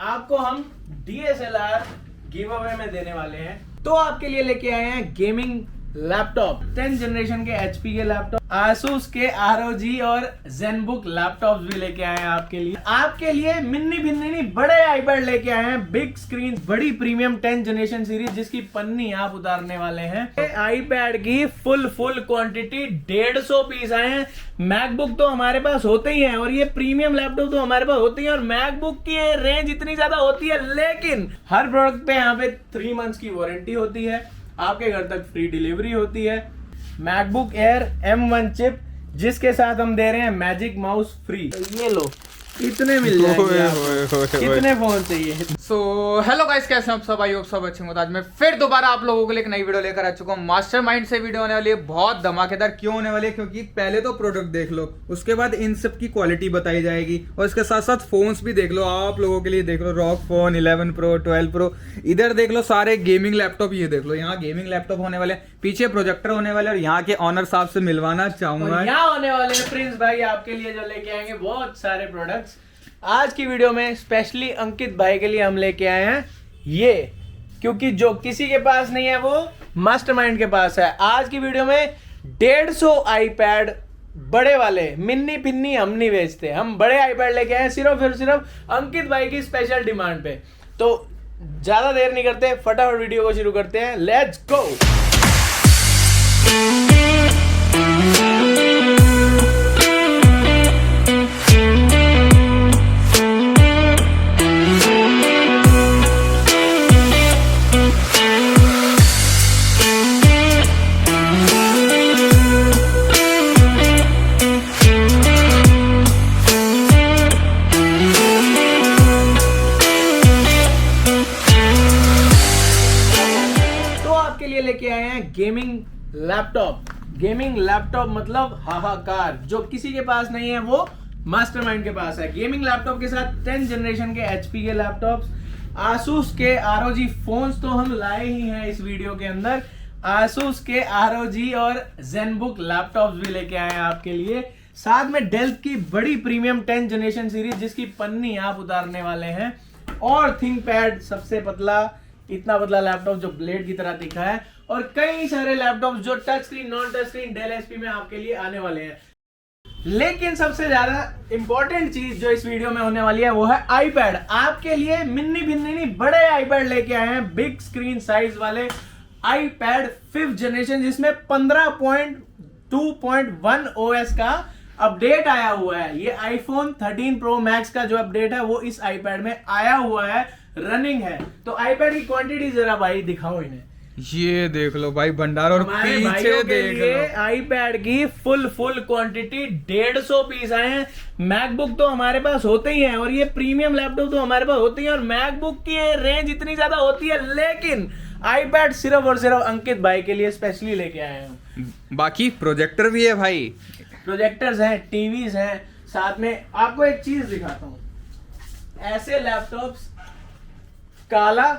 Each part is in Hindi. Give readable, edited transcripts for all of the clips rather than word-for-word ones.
आपको हम DSLR गिव अवे में देने वाले हैं। तो आपके लिए लेके आए हैं गेमिंग लैपटॉप, 10th जनरेशन के HP के लैपटॉप, Asus के ROG और ZenBook लैपटॉप्स भी लेके आए हैं आपके लिए मिन्नी भिन्नी नहीं बड़े iPad लेके आए हैं, बिग स्क्रीन, बड़ी प्रीमियम 10th जनरेशन सीरीज जिसकी पन्नी आप उतारने वाले हैं। iPad की फुल क्वांटिटी 150 पीस आए हैं। मैकबुक तो हमारे पास होते ही हैं और ये प्रीमियम लैपटॉप तो हमारे पास होते ही हैं और मैकबुक की रेंज इतनी ज्यादा होती है, लेकिन हर प्रोडक्ट पे यहाँ पे 3 मंथ्स की वारंटी होती है, आपके घर तक फ्री डिलीवरी होती है। मैकबुक एयर M1 चिप जिसके साथ हम दे रहे हैं मैजिक माउस फ्री। ये लो, इतने मिल जाएंगे। कितने फोन चाहिए? सो हेलो गाइस, कैसे हैं आप सब? आई होप सब अच्छे होंगे। आज मैं फिर दोबारा आप लोगों के लिए एक नई वीडियो लेकर आ चुका हूँ। मास्टरमाइंड से वीडियो होने वाली है, बहुत धमाकेदार। क्यों होने वाली है? क्योंकि पहले तो प्रोडक्ट देख लो, उसके बाद इन सब की क्वालिटी बताई जाएगी और इसके साथ साथ फोन्स भी देख लो। आप लोगों के लिए देख लो रॉक फोन 11 प्रो 12 प्रो, इधर देख लो सारे गेमिंग लैपटॉप। ये देख लो, यहाँ गेमिंग लैपटॉप होने वाले, पीछे प्रोजेक्टर होने वाले और यहाँ के ऑनर साहब से मिलवाना चाहूंगा। यहाँ होने वाले हैं प्रिंस भाई आपके लिए जो लेके आएंगे बहुत सारे प्रोडक्ट्स। आज की वीडियो में स्पेशली अंकित भाई के लिए हम लेके आए हैं ये, क्योंकि जो किसी के पास नहीं है वो मास्टरमाइंड के पास है। आज की वीडियो में 150 iPad बड़े वाले, मिन्नी पिन्नी हम नहीं बेचते, हम बड़े iPad लेके आए हैं सिर्फ और सिर्फ अंकित भाई की स्पेशल डिमांड पे। तो ज्यादा देर नहीं करते, फटाफट वीडियो को शुरू करते हैं। Let's go. लेके आए हैं गेमिंग लैपटॉप मतलब हाहाकार, जो किसी के पास नहीं है वो मास्टरमाइंड के पास है। गेमिंग लैपटॉप के साथ 10th जनरेशन के HP के लैपटॉप्स, Asus के ROG फोन्स तो हम लाए ही हैं इस वीडियो के अंदर। Asus के ROG और ZenBook लैपटॉप्स भी लेके आए हैं आपके लिए। साथ में डेल की बड़ी प्रीमियम 10th जनरेशन सीरीज जिसकी पन्नी आप उतारने वाले हैं, और थिंकपैड सबसे पतला, इतना पतला लैपटॉप जो ब्लेड की तरह दिखा है, और कई सारे लैपटॉप जो touch screen, non touch screen, Dell HP में आपके लिए आने वाले हैं। लेकिन सबसे ज्यादा इंपॉर्टेंट चीज जो इस वीडियो में होने वाली है वो है iPad। आपके लिए मिन्नी भिन्नी नहीं बड़े iPad लेके आए हैं, बिग स्क्रीन साइज वाले iPad 5th जनरेशन जिसमें 15.2.1 OS का अपडेट आया हुआ है। ये iPhone 13 Pro Max का जो अपडेट है वो इस iPad में आया हुआ है, रनिंग है। तो iPad की क्वांटिटी जरा भाई दिखाओ इन्हें। ये देख लो भाई भंडार, और पीछे देख लो iPad की फुल क्वांटिटी 150 पीस आए हैं। मैकबुक तो हमारे पास होते ही हैं और ये प्रीमियम लैपटॉप तो हमारे पास होते ही हैं और मैकबुक की रेंज इतनी ज्यादा होती है, लेकिन iPad सिर्फ और सिर्फ अंकित भाई के लिए स्पेशली लेके आए हैं। बाकी प्रोजेक्टर भी है भाई, प्रोजेक्टर्स हैं, टीवीज हैं, साथ में आपको एक चीज दिखाता हूं। ऐसे लैपटॉप्स काला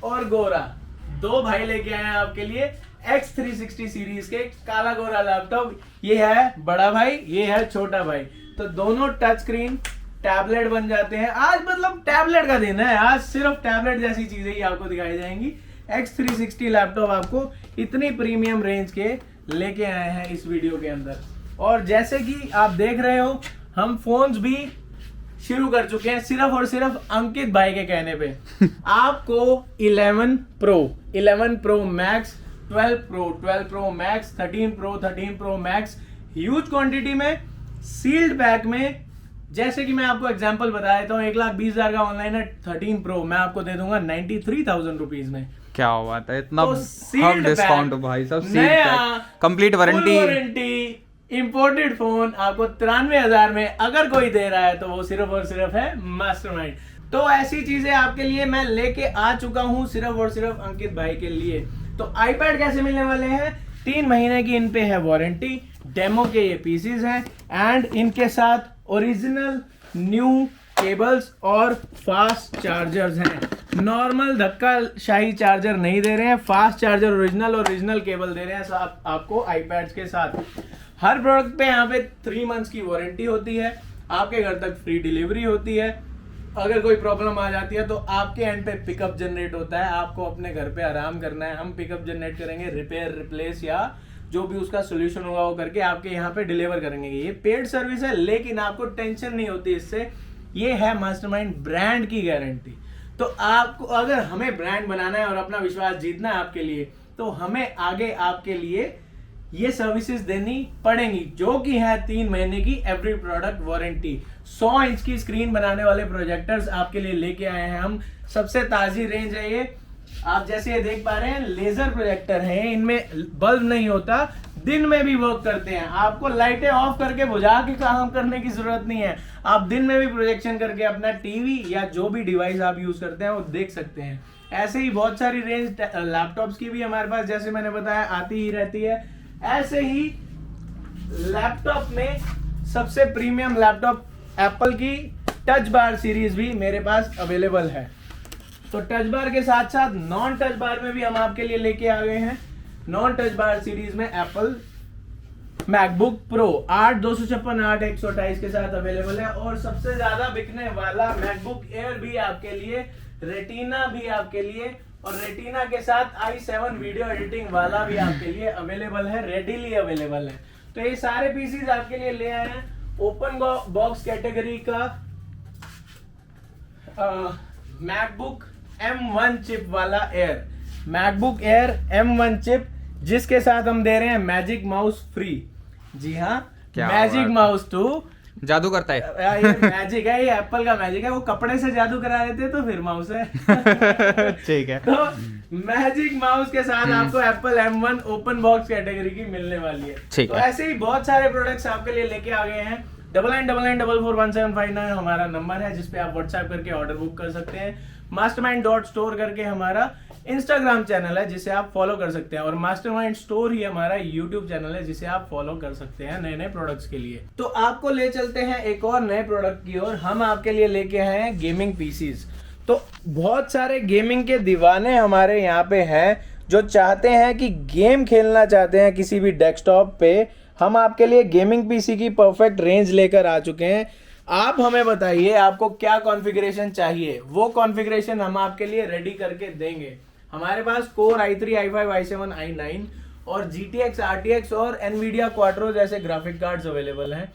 और गोरा दो भाई लेके आए हैं आपके लिए। X360 सीरीज के काला गोरा लैपटॉप, ये है बड़ा भाई, ये है छोटा भाई। तो दोनों टच स्क्रीन टैबलेट बन जाते हैं। आज मतलब टैबलेट का दिन है, आज सिर्फ टैबलेट जैसी चीजें ही आपको दिखाई जाएंगी। X360 लैपटॉप आपको इतनी प्रीमियम रेंज के लेके आए हैं इस वीडियो के अंदर। और जैसे कि आप देख रहे हो, हम फोन्स भी शुरू कर चुके हैं सिर्फ और सिर्फ अंकित भाई के कहने पे। आपको 11 Pro Max, 12 Pro Max, 13 Pro Max huge quantity में, सील्ड पैक में। जैसे कि मैं आपको एग्जांपल बता देता हूँ, 1,20,000 का ऑनलाइन है 13 Pro, मैं आपको दे दूंगा 93,000 रुपीज में। क्या बात है, इतना तो डिस्काउंट भाई सब, कंप्लीट वारंटी, इंपोर्टेड फोन आपको 93,000 में अगर कोई दे रहा है तो वो सिर्फ और सिर्फ है मास्टरमाइंड। तो ऐसी चीजें आपके लिए मैं लेके आ चुका हूं सिर्फ और सिर्फ अंकित भाई के लिए। तो iPad कैसे मिलने वाले हैं? 3 महीने की इन पे है वारंटी, डेमो के ये पीसीज हैं, एंड इनके साथ ओरिजिनल न्यू केबल्स और फास्ट चार्जर्स हैं। नॉर्मल धक्का शाही चार्जर नहीं दे रहे हैं, फास्ट चार्जर ओरिजिनल केबल दे रहे हैं आपको iPads के साथ। हर प्रोडक्ट पे यहाँ पे 3 मंथ्स की वारंटी होती है, आपके घर तक फ्री डिलीवरी होती है। अगर कोई प्रॉब्लम आ जाती है तो आपके एंड पे पिकअप जनरेट होता है, आपको अपने घर पे आराम करना है, हम पिकअप जनरेट करेंगे, रिपेयर रिप्लेस या जो भी उसका सोल्यूशन होगा वो करके आपके यहाँ पे डिलीवर करेंगे। ये पेड सर्विस है लेकिन आपको टेंशन नहीं होती इससे, ये है मास्टरमाइंड ब्रांड की गारंटी। तो आपको अगर हमें ब्रांड बनाना है और अपना विश्वास जीतना है आपके लिए, तो हमें आगे आपके लिए ये सर्विसेज देनी पड़ेंगी, जो कि है 3 महीने की एवरी प्रोडक्ट वारंटी। 100 इंच की स्क्रीन बनाने वाले प्रोजेक्टर्स आपके लिए लेके आए हैं हम, सबसे ताजी रेंज है ये। आप जैसे ये देख पा रहे हैं लेजर प्रोजेक्टर हैं, इनमें बल्ब नहीं होता, दिन में भी वर्क करते हैं, आपको लाइटें ऑफ करके बुझा के काम करने की जरूरत नहीं है, आप दिन में भी प्रोजेक्शन करके अपना टीवी या जो भी डिवाइस आप यूज करते हैं वो देख सकते हैं। ऐसे ही बहुत सारी रेंज लैपटॉप्स की भी हमारे पास जैसे मैंने बताया आती ही रहती है। ऐसे ही लैपटॉप में सबसे प्रीमियम लैपटॉप एप्पल की टच बार सीरीज भी मेरे पास अवेलेबल है। तो टच बार के साथ साथ नॉन टच बार में भी हम आपके लिए लेके आ गए हैं। नॉन टच बार सीरीज में एप्पल मैकबुक प्रो 8 256 8 128 के साथ अवेलेबल है, और सबसे ज्यादा बिकने वाला मैकबुक एयर भी आपके लिए, रेटिना भी आपके लिए, और रेटिना के साथ i7 वीडियो एडिटिंग वाला भी आपके लिए अवेलेबल है, रेडीली अवेलेबल है। तो ये सारे पीसीज आपके लिए ले आए हैं। ओपन बॉक्स कैटेगरी का मैकबुक M1 चिप वाला air, MacBook air M1 chip, जिसके साथ हम दे रहे हैं मैजिक माउस फ्री। जी हाँ, मैजिक माउस 2 जादू करता है। ये मैजिक है, ये एप्पल का मैजिक है, वो कपड़े से जादू करा रहे थे तो फिर माउस है। ठीक है। तो मैजिक माउस के साथ आपको Apple M1 open box category की मिलने वाली है। ठीक तो है। ऐसे ही बहुत सारे प्रोडक्ट्स आपके लिए लेके आ गए हैं। 9999441759 हमारा नंबर है जिसपे आप व्हाट्सएप करके ऑर्डर बुक कर सकते हैं। mastermind.store करके हमारा इंस्टाग्राम चैनल है जिसे आप फॉलो कर सकते हैं, और मास्टरमाइंड स्टोर ही हमारा यूट्यूब चैनल है जिसे आप फॉलो कर सकते हैं नए नए प्रोडक्ट्स के लिए। तो आपको ले चलते हैं एक और नए प्रोडक्ट की ओर। हम आपके लिए लेके आए हैं गेमिंग पीसीज। तो बहुत सारे गेमिंग के दीवाने हमारे यहाँ पे हैं जो चाहते हैं कि गेम खेलना चाहते हैं किसी भी डेस्कटॉप पे। हम आपके लिए गेमिंग पीसी की परफेक्ट रेंज लेकर आ चुके हैं। आप हमें बताइए आपको क्या कॉन्फ़िगरेशन चाहिए, वो कॉन्फ़िगरेशन हम आपके लिए रेडी करके देंगे। हमारे पास core i3 i5 i7 i9 और GTX RTX और NVIDIA Quadro जैसे ग्राफिक कार्ड्स अवेलेबल हैं।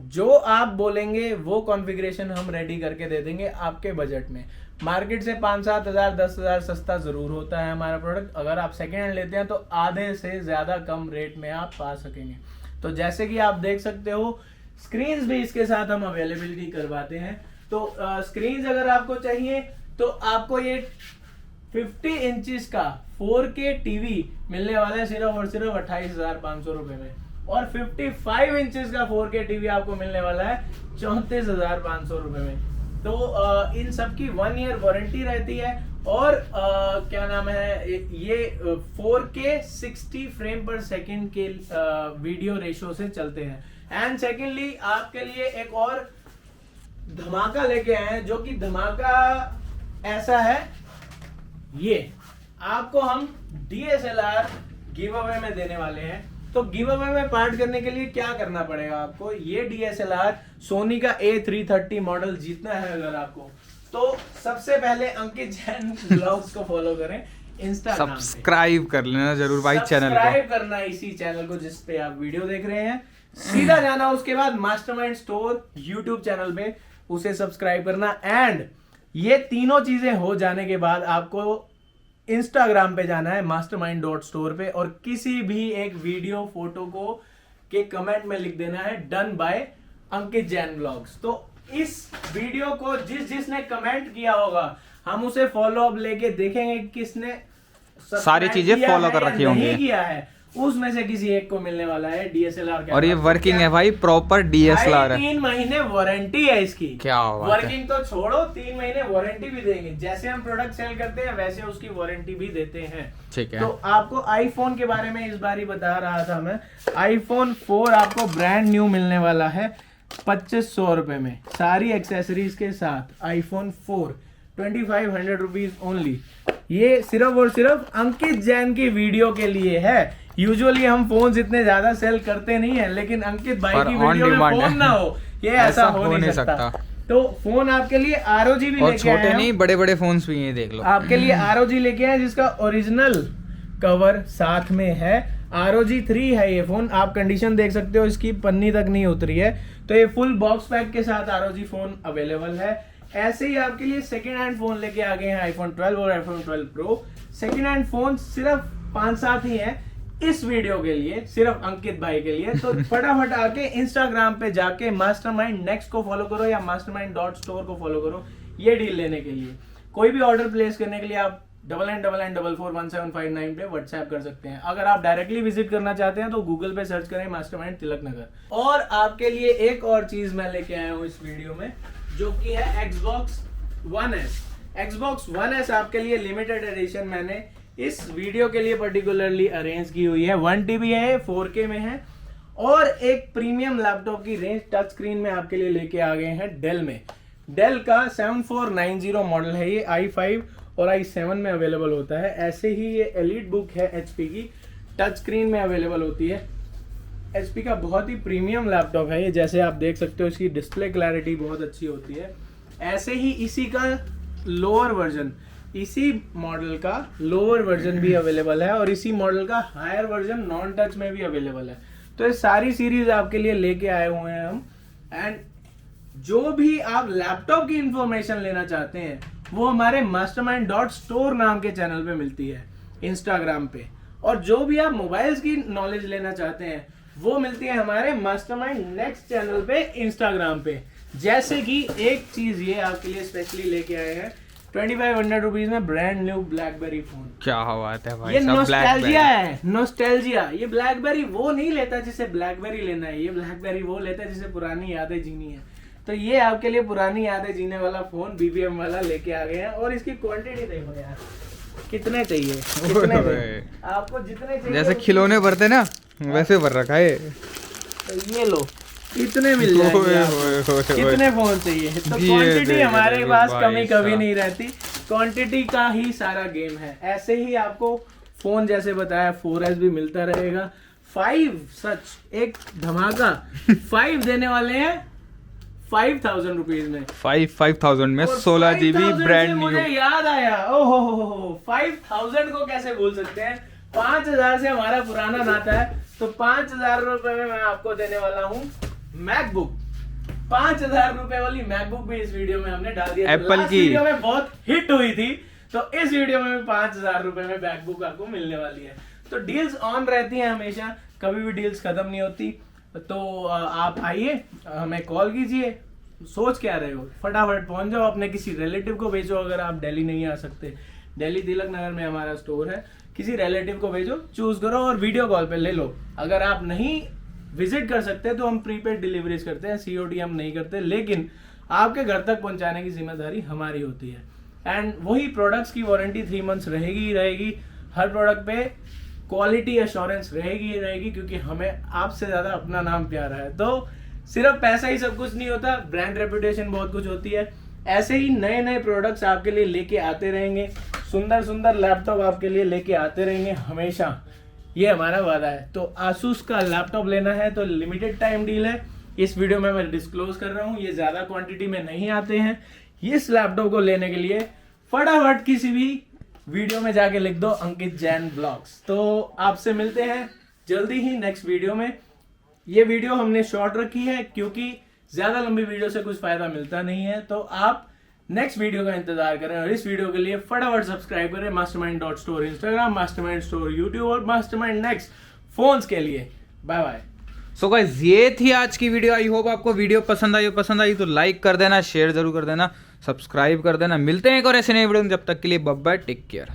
जो आप बोलेंगे वो कॉन्फ़िगरेशन हम रेडी करके दे देंगे आपके बजट में। मार्केट से 5-7 हज़ार 10 हज़ार सस्ता ज़रूर होता है हमारा प्रोडक्ट। अगर आप सेकेंड हैंड लेते हैं तो आधे से ज़्यादा कम रेट में आप पा सकेंगे। तो जैसे कि आप देख सकते हो स्क्रीन्स भी इसके साथ हम अवेलेबिलिटी करवाते हैं। तो स्क्रीन्स अगर आपको चाहिए तो आपको ये 50 इंचेस का 4K टीवी मिलने वाला है सिर्फ और सिर्फ 28,500 रुपए में, और 55 इंचेस का 4K टीवी आपको मिलने वाला है 34,500 रुपए में। तो इन सब की 1 ईयर वारंटी रहती है, और क्या नाम है, ये 4K 60 फ्रेम पर सेकंड के वीडियो रेशो से चलते हैं। एंड सेकेंडली आपके लिए एक और धमाका लेके आए हैं, जो कि धमाका ऐसा है, ये आपको हम DSLR गिव अवे में देने वाले हैं। तो गिव अवे में पार्ट करने के लिए क्या करना पड़ेगा आपको, ये DSLR सोनी का A330 मॉडल जीतना है अगर आपको, तो सबसे पहले अंकित जैन ब्लॉग्स को फॉलो करें इंस्टाग्राम पे। सब्सक्राइब कर लेना जरूर भाई चैनल को। सब्सक्राइब करना इसी चैनल को जिस पे आप वीडियो देख रहे हैं, सीधा जाना उसके बाद मास्टरमाइंड स्टोर यूट्यूब चैनल पे, उसे सब्सक्राइब करना। एंड ये तीनों चीजें हो जाने के बाद आपको इंस्टाग्राम पे जाना है mastermind.store पे, और किसी भी एक वीडियो फोटो को के कमेंट में लिख देना है done by Ankit Jain blogs. तो इस वीडियो को जिसने कमेंट किया होगा हम उसे फॉलो अप लेके देखेंगे किसने सारी चीजें फॉलो कर रखी होंगी, किया है, उसमें से किसी एक को मिलने वाला है DSLR कैमरा। और ये वर्किंग है भाई, प्रॉपर DSLR है। 3 महीने वारंटी है इसकी। क्या बात है। वर्किंग तो छोड़ो, 3 महीने वारंटी भी देंगे। जैसे हम प्रोडक्ट सेल करते हैं वैसे उसकी वारंटी भी देते हैं। ठीक है। तो आपको आईफोन के बारे में इस बार ही बता रहा था मैं, iPhone 4 आपको ब्रांड न्यू मिलने वाला है 2500 रुपए में, सारी एक्सेसरीज के साथ। iPhone 4 2500 rupees only. ये सिर्फ और सिर्फ अंकित जैन की वीडियो के लिए है। यूजुअली हम फोन इतने ज्यादा सेल करते नहीं है, लेकिन अंकित भाई की वीडियो में फोन ना हो ये ऐसा हो नहीं सकता। तो फोन आपके लिए ROG भी और लेके आए छोटे हैं नहीं बड़े बड़े फोन्स भी हैं, देख लो आपके लिए ROG लेके आए जिसका ओरिजिनल कवर साथ में है। ROG 3 है ये फोन, आप कंडीशन देख सकते हो, इसकी पन्नी तक नहीं उतरी है। तो ये फुल बॉक्स पैक के साथ ROG फोन अवेलेबल है। ऐसे ही आपके लिए सेकेंड हैंड फोन लेके आ गए हैं iPhone 12 और iPhone 12 Pro। Second hand phone सिर्फ 5-7 ही है इस वीडियो के लिए, सिर्फ अंकित भाई के लिए। तो फटाफट आके इंस्टाग्राम पे जाके मास्टरमाइंड नेक्स्ट को फॉलो करो या mastermind.store को फॉलो करो ये डील लेने के लिए। कोई भी ऑर्डर प्लेस करने के लिए आप 9999441759 पे व्हाट्सएप कर सकते हैं। अगर आप डायरेक्टली विजिट करना चाहते हैं तो गूगल पे सर्च करें मास्टरमाइंड तिलक नगर। और आपके लिए एक और चीज मैं लेके आया हूँ इस वीडियो में, जो कि है Xbox One S। Xbox One S आपके लिए लिमिटेड एडिशन मैंने इस वीडियो के लिए पर्टिकुलरली अरेंज की हुई है। 1 TB है, 4K में है और एक प्रीमियम लैपटॉप की रेंज टच स्क्रीन में आपके लिए लेके आ गए हैं डेल में। डेल का 7490 मॉडल है ये, i5 और i7 में अवेलेबल होता है। ऐसे ही ये एलीट बुक है HP की, टच स्क्रीन में अवेलेबल होती है। HP का बहुत ही प्रीमियम लैपटॉप है ये, जैसे आप देख सकते हो इसकी डिस्प्ले क्लैरिटी बहुत अच्छी होती है। ऐसे ही इसी का लोअर वर्जन, इसी मॉडल का लोअर वर्जन भी अवेलेबल है और इसी मॉडल का हायर वर्जन नॉन टच में भी अवेलेबल है। तो ये सारी सीरीज आपके लिए लेके आए हुए हैं हम। एंड जो भी आप लैपटॉप की इंफॉर्मेशन लेना चाहते हैं वो हमारे mastermind.store नाम के चैनल पे मिलती है इंस्टाग्राम पे, और जो भी आप मोबाइल्स की नॉलेज लेना चाहते हैं वो मिलती है हमारे मास्टरमाइंड नेक्स्ट चैनल पे इंस्टाग्राम पे। जैसे कि एक चीज ये आपके लिए स्पेशली लेके आए हैं 2500 रुपीज में ब्रांड न्यू ब्लैकबेरी फोन। क्या बात है भाई, ये सब नॉस्टैल्जिया है, नॉस्टैल्जिया। ये ब्लैकबेरी वो नहीं लेता जिसे ब्लैकबेरी लेना है, ये ब्लैकबेरी वो लेता है जिसे पुरानी यादें जीनी है। तो ये आपके लिए पुरानी यादें जीने वाला फोन BBM वाला लेके आ गए हैं। और इसकी क्वांटिटी देखो यार, कितने चाहिए, कितने चाहिए आपको, जितने चाहिए जैसे खिलौने भरते ना वैसे भर रखा है। तो ये लो, इतने मिल जाएंगे आपको। कितने फोन चाहिए, तो क्वांटिटी हमारे पास कमी कभी नहीं रहती, क्वांटिटी का ही सारा गेम है। ऐसे ही आपको फोन जैसे बताया 4S भी मिलता रहेगा। 5 सच एक धमाका 5 देने वाले हैं 5000 रुपीज में। 5000 में 16 GB ब्रांड न्यू। मुझे याद आया, ओहो 5000 को कैसे भूल सकते हैं। 5000 से हमारा पुराना नाता है, तो 5000 रुपए में मैं आपको देने वाला हूँ मैकबुक। 5000 रुपए वाली मैकबुक भी इस वीडियो में हमने डाल दिया। एप्पल की वीडियो में बहुत हिट हुई थी, तो इस वीडियो में 5000 रुपए में मैकबुक आपको मिलने वाली है। तो डील्स ऑन रहती हैं हमेशा, कभी भी डील्स खत्म नहीं होती। तो आप आइए, हमें कॉल कीजिए। सोच क्या रहे हो, फटाफट पहुंच जाओ, अपने किसी रिलेटिव को भेजो। अगर आप दिल्ली नहीं आ सकते, दिल्ली तिलक नगर में हमारा स्टोर है, किसी रिलेटिव को भेजो, चूज करो और वीडियो कॉल पे ले लो। अगर आप नहीं विजिट कर सकते तो हम प्रीपेड डिलीवरीज करते हैं, COD हम नहीं करते, लेकिन आपके घर तक पहुंचाने की जिम्मेदारी हमारी होती है। एंड वही प्रोडक्ट्स की वारंटी 3 मंथ्स रहेगी ही रहेगी। हर प्रोडक्ट पे क्वालिटी एश्योरेंस रहेगी ही रहेगी, क्योंकि हमें आपसे ज्यादा अपना नाम प्यारा है। तो सिर्फ पैसा ही सब कुछ नहीं होता, ब्रांड रेपुटेशन बहुत कुछ होती है। ऐसे ही नए नए प्रोडक्ट्स आपके लिए लेके आते रहेंगे, सुंदर सुंदर लैपटॉप आपके लिए लेके आते रहेंगे हमेशा, ये हमारा वादा है। तो आसूस का लैपटॉप लेना है तो लिमिटेड टाइम डील है, इस वीडियो में मैं डिस्क्लोज कर रहा हूँ, ये ज्यादा क्वांटिटी में नहीं आते हैं। इस लैपटॉप को लेने के लिए फटाफट किसी भी वीडियो में जाके लिख दो अंकित जैन ब्लॉग्स। तो आपसे मिलते हैं जल्दी ही नेक्स्ट वीडियो में। ये वीडियो हमने शॉर्ट रखी है क्योंकि ज्यादा लंबी वीडियो से कुछ फायदा मिलता नहीं है, तो आप नेक्स्ट वीडियो का इंतजार करें। और इस वीडियो के लिए फटाफट सब्सक्राइब करें mastermind.store Instagram, mastermind store YouTube और mastermind next फोन्स के लिए। Bye bye. सो गाइस, ये थी आज की वीडियो। आई होप आपको वीडियो पसंद आई तो लाइक कर देना, शेयर जरूर कर देना, सब्सक्राइब कर देना। मिलते हैं एक और ऐसे नई वीडियो में, जब तक के लिए बाय बाय, टेक केयर।